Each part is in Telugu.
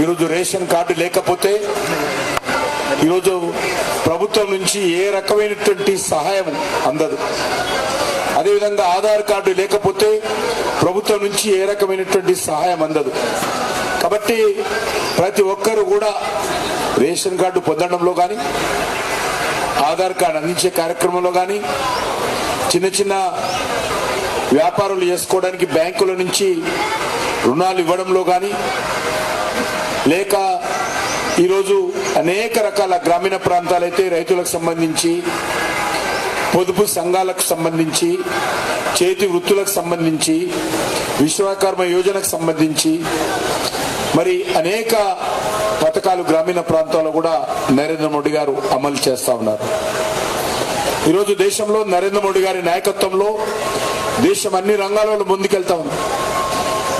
ఈరోజు రేషన్ కార్డు లేకపోతే ఈరోజు ప్రభుత్వం నుంచి ఏ రకమైనటువంటి సహాయం అందదు. అదేవిధంగా ఆధార్ కార్డు లేకపోతే ప్రభుత్వం నుంచి ఏ రకమైనటువంటి సహాయం అందదు. కాబట్టి ప్రతి ఒక్కరు కూడా రేషన్ కార్డు పొందడంలో కానీ, ఆధార్ కార్డు అందించే కార్యక్రమంలో కానీ, చిన్న చిన్న వ్యాపారాలు చేసుకోవడానికి బ్యాంకుల నుంచి రుణాలు ఇవ్వడంలో కానీ, లేక ఈరోజు అనేక రకాల గ్రామీణ ప్రాంతాలైతే రైతులకు సంబంధించి, పొదుపు సంఘాలకు సంబంధించి, చేతి వృత్తులకు సంబంధించి, విశ్వకర్మ యోజనకు సంబంధించి మరి అనేక పథకాలు గ్రామీణ ప్రాంతాల్లో కూడా నరేంద్ర మోడీ గారు అమలు చేస్తా ఉన్నారు. ఈరోజు దేశంలో నరేంద్ర మోడీ గారి నాయకత్వంలో దేశం అన్ని రంగాలలో ముందుకెళ్తా ఉంది.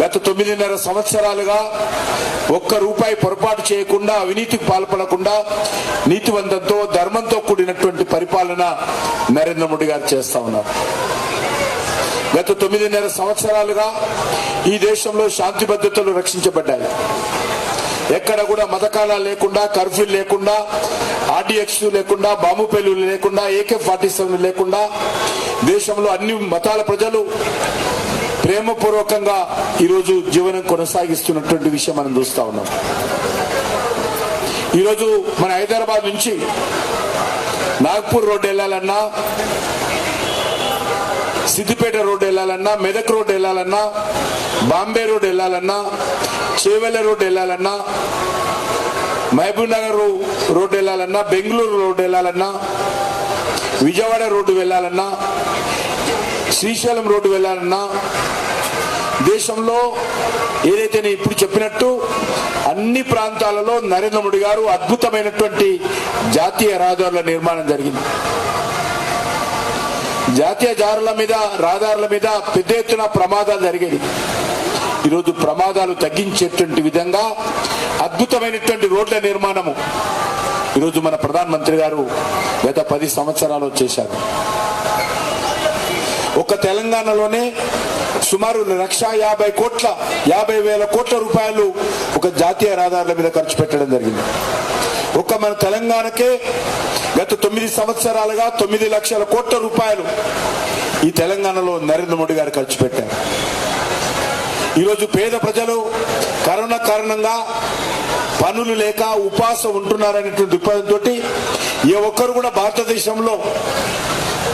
గత 9.5 సంవత్సరాలుగా ఒక్క రూపాయి పొరపాటు చేయకుండా, అవినీతికి పాల్పడకుండా, నీతివంతంతో ధర్మంతో కూడినటువంటి పరిపాలన నరేంద్ర మోడీ గారు చేస్తా ఉన్నారు. గత 9.5 సంవత్సరాలుగా ఈ దేశంలో శాంతి భద్రతలు రక్షించబడ్డాయి. ఎక్కడ కూడా మతకాలాలు లేకుండా, కర్ఫ్యూ లేకుండా, ఆర్డీఎక్స్ లేకుండా, బాంబు పేలులు లేకుండా, AK-47 లేకుండా దేశంలో అన్ని మతాల ప్రజలు ప్రేమపూర్వకంగా ఈరోజు జీవనం కొనసాగిస్తున్నటువంటి విషయం మనం చూస్తా ఉన్నాం. ఈరోజు మన హైదరాబాద్ నుంచి నాగ్పూర్ రోడ్డు వెళ్ళాలన్నా, సిద్దిపేట రోడ్డు వెళ్ళాలన్నా, మెదక్ రోడ్డు వెళ్ళాలన్నా, బాంబే రోడ్డు వెళ్ళాలన్నా, చేవెళ్ళ రోడ్డు వెళ్ళాలన్నా, మహబూబ్ నగర్ రోడ్డు వెళ్ళాలన్నా, బెంగళూరు రోడ్డు వెళ్ళాలన్నా, విజయవాడ రోడ్డు వెళ్ళాలన్నా, శ్రీశైలం రోడ్డు వెళ్ళాలన్నా, దేశంలో ఏదైతే నేను ఇప్పుడు చెప్పినట్టు అన్ని ప్రాంతాలలో నరేంద్ర మోడీ గారు అద్భుతమైనటువంటి జాతీయ రహదారుల నిర్మాణం జరిగింది. జాతీయ రహదారుల మీద పెద్ద ఎత్తున ప్రమాదాలు జరిగేది. ఈరోజు ప్రమాదాలు తగ్గించేటువంటి విధంగా అద్భుతమైనటువంటి రోడ్ల నిర్మాణము ఈరోజు మన ప్రధానమంత్రి గారు గత 10 సంవత్సరాలు చేశారు. ఒక తెలంగాణలోనే సుమారు 1,50,000 కోట్ల రూపాయలు ఒక జాతీయ రహదారుల మీద ఖర్చు పెట్టడం జరిగింది. ఒక మన తెలంగాణకే గత 9 సంవత్సరాలుగా 9 లక్షల కోట్ల రూపాయలు ఈ తెలంగాణలో నరేంద్ర మోడీ గారు ఖర్చు పెట్టారు. ఈరోజు పేద ప్రజలు కరోనా కారణంగా పనులు లేక ఉపవాసం ఉంటున్నారనేటువంటి దృక్పథంతో ఏ ఒక్కరు కూడా భారతదేశంలో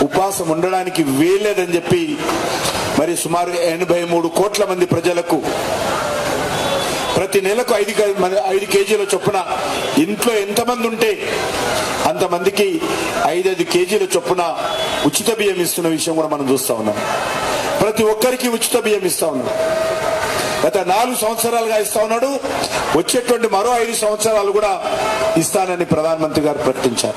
ఉపవాసం ఉండడానికి వీల్లేదని చెప్పి మరి సుమారు 83 కోట్ల మంది ప్రజలకు ప్రతి నెలకు 5 కేజీల చొప్పున, ఇంట్లో ఎంతమంది ఉంటే అంతమందికి 5 కేజీల చొప్పున ఉచిత బియ్యం ఇస్తున్న విషయం కూడా మనం చూస్తా ఉన్నాం. ప్రతి ఒక్కరికి ఉచిత బియ్యం ఇస్తా ఉన్నాం. గత 4 సంవత్సరాలుగా ఇస్తా ఉన్నాడు. వచ్చేటువంటి మరో 5 సంవత్సరాలు కూడా ఇస్తానని ప్రధానమంత్రి గారు ప్రకటించారు.